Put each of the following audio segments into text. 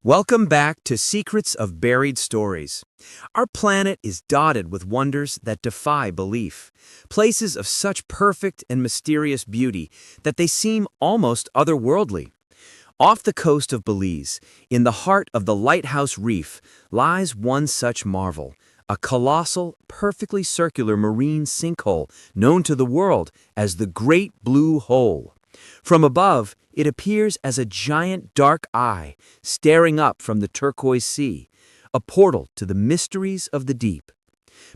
Welcome back to Secrets of Buried Stories. Our planet is dotted with wonders that defy belief, places of such perfect and mysterious beauty that they seem almost otherworldly. Off the coast of Belize, in the heart of the Lighthouse Reef, lies one such marvel, a colossal, perfectly circular marine sinkhole known to the world as the Great Blue Hole. From above, it appears as a giant dark eye staring up from the turquoise sea, a portal to the mysteries of the deep.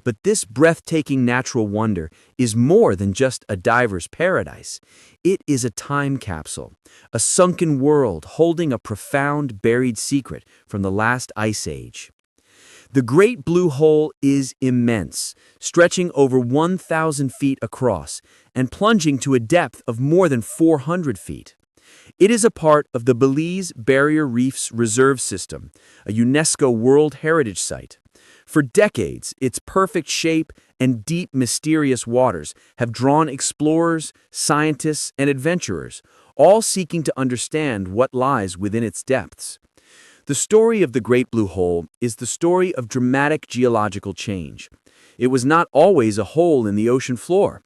But this breathtaking natural wonder is more than just a diver's paradise. It is a time capsule, a sunken world holding a profound buried secret from the last ice age. The Great Blue Hole is immense, stretching over 1,000 feet across and plunging to a depth of more than 400 feet. It is a part of the Belize Barrier Reefs Reserve System, a UNESCO World Heritage Site. For decades, its perfect shape and deep, mysterious waters have drawn explorers, scientists, and adventurers, all seeking to understand what lies within its depths. The story of the Great Blue Hole is the story of dramatic geological change. It was not always a hole in the ocean floor.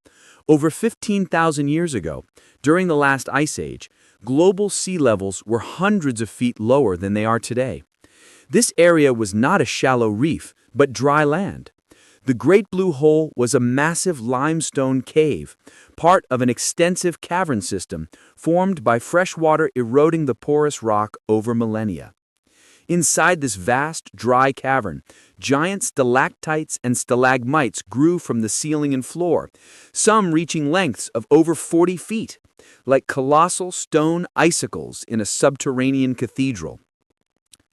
Over 15,000 years ago, during the last ice age, global sea levels were hundreds of feet lower than they are today. This area was not a shallow reef, but dry land. The Great Blue Hole was a massive limestone cave, part of an extensive cavern system formed by fresh water eroding the porous rock over millennia. Inside this vast, dry cavern, giant stalactites and stalagmites grew from the ceiling and floor, some reaching lengths of over 40 feet, like colossal stone icicles in a subterranean cathedral.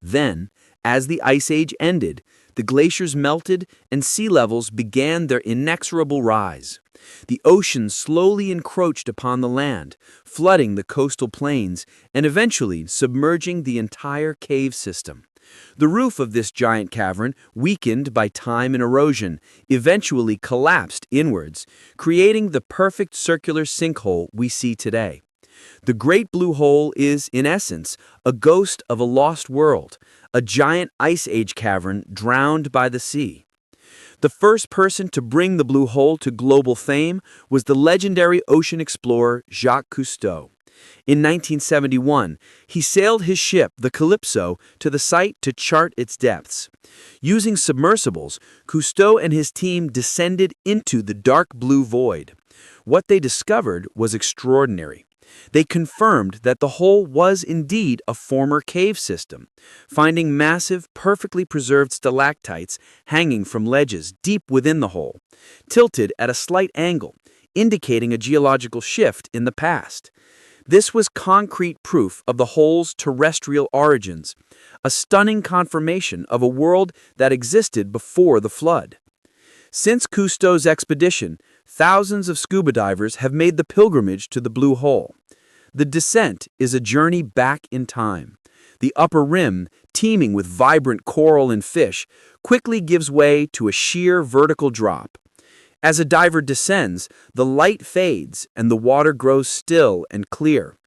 Then, as the Ice Age ended, the glaciers melted and sea levels began their inexorable rise. The ocean slowly encroached upon the land, flooding the coastal plains and eventually submerging the entire cave system. The roof of this giant cavern, weakened by time and erosion, eventually collapsed inwards, creating the perfect circular sinkhole we see today. The Great Blue Hole is, in essence, a ghost of a lost world, a giant Ice Age cavern drowned by the sea. The first person to bring the Blue Hole to global fame was the legendary ocean explorer Jacques Cousteau. In 1971, he sailed his ship, the Calypso, to the site to chart its depths. Using submersibles, Cousteau and his team descended into the dark blue void. What they discovered was extraordinary. They confirmed that the hole was indeed a former cave system, finding massive, perfectly preserved stalactites hanging from ledges deep within the hole, tilted at a slight angle, indicating a geological shift in the past. This was concrete proof of the hole's terrestrial origins, a stunning confirmation of a world that existed before the flood. Since Cousteau's expedition, thousands of scuba divers have made the pilgrimage to the Blue Hole. The descent is a journey back in time. The upper rim, teeming with vibrant coral and fish, quickly gives way to a sheer vertical drop. As a diver descends, the light fades and the water grows still and clear.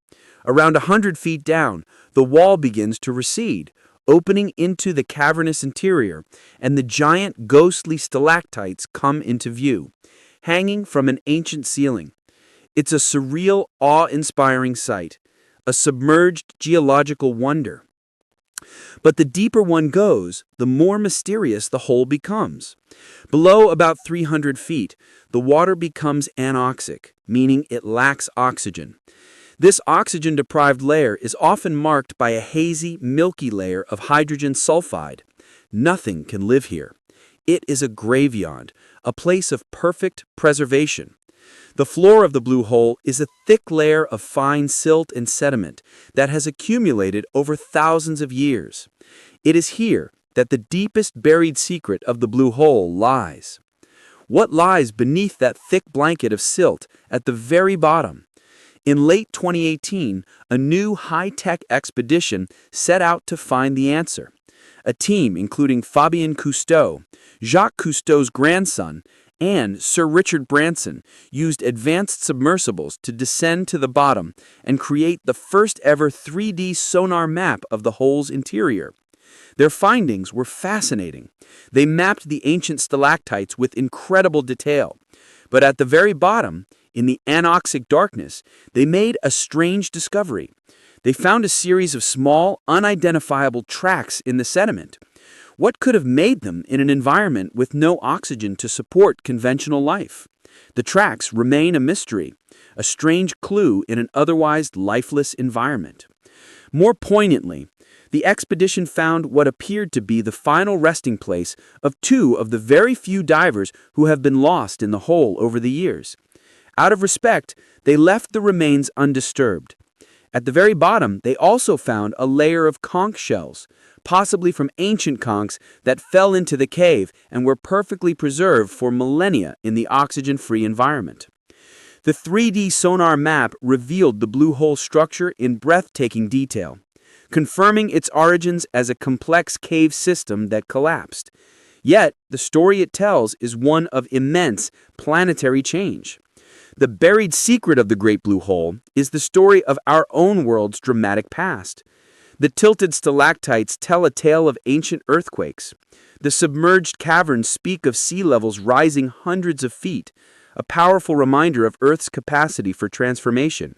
Around 100 feet down, the wall begins to recede, opening into the cavernous interior, and the giant ghostly stalactites come into view, hanging from an ancient ceiling. It's a surreal, awe-inspiring sight, a submerged geological wonder. But the deeper one goes, the more mysterious the hole becomes. Below about 300 feet, the water becomes anoxic, meaning it lacks oxygen. This oxygen-deprived layer is often marked by a hazy, milky layer of hydrogen sulfide. Nothing can live here. It is a graveyard, a place of perfect preservation. The floor of the Blue Hole is a thick layer of fine silt and sediment that has accumulated over thousands of years. It is here that the deepest buried secret of the Blue Hole lies. What lies beneath that thick blanket of silt at the very bottom? In late 2018, a new high-tech expedition set out to find the answer. A team including Fabien Cousteau, Jacques Cousteau's grandson, and Sir Richard Branson used advanced submersibles to descend to the bottom and create the first ever 3D sonar map of the hole's interior. Their findings were fascinating. They mapped the ancient stalactites with incredible detail. But at the very bottom, in the anoxic darkness, they made a strange discovery. They found a series of small, unidentifiable tracks in the sediment. What could have made them in an environment with no oxygen to support conventional life? The tracks remain a mystery, a strange clue in an otherwise lifeless environment. More poignantly, the expedition found what appeared to be the final resting place of two of the very few divers who have been lost in the hole over the years. Out of respect, they left the remains undisturbed. At the very bottom, they also found a layer of conch shells, possibly from ancient conchs that fell into the cave and were perfectly preserved for millennia in the oxygen-free environment. The 3D sonar map revealed the blue hole structure in breathtaking detail, confirming its origins as a complex cave system that collapsed. Yet, the story it tells is one of immense planetary change. The buried secret of the Great Blue Hole is the story of our own world's dramatic past. The tilted stalactites tell a tale of ancient earthquakes. The submerged caverns speak of sea levels rising hundreds of feet, a powerful reminder of Earth's capacity for transformation.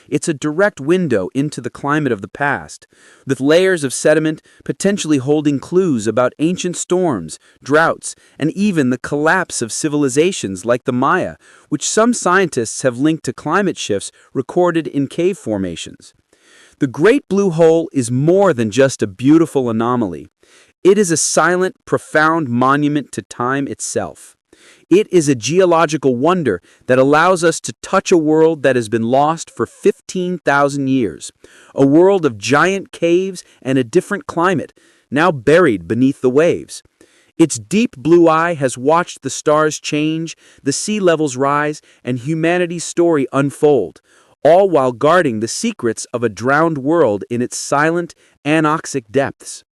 It's a direct window into the climate of the past, with layers of sediment potentially holding clues about ancient storms, droughts, and even the collapse of civilizations like the Maya, which some scientists have linked to climate shifts recorded in cave formations. The Great Blue Hole is more than just a beautiful anomaly. It is a silent, profound monument to time itself. It is a geological wonder that allows us to touch a world that has been lost for 15,000 years, a world of giant caves and a different climate, now buried beneath the waves. Its deep blue eye has watched the stars change, the sea levels rise, and humanity's story unfold, all while guarding the secrets of a drowned world in its silent, anoxic depths.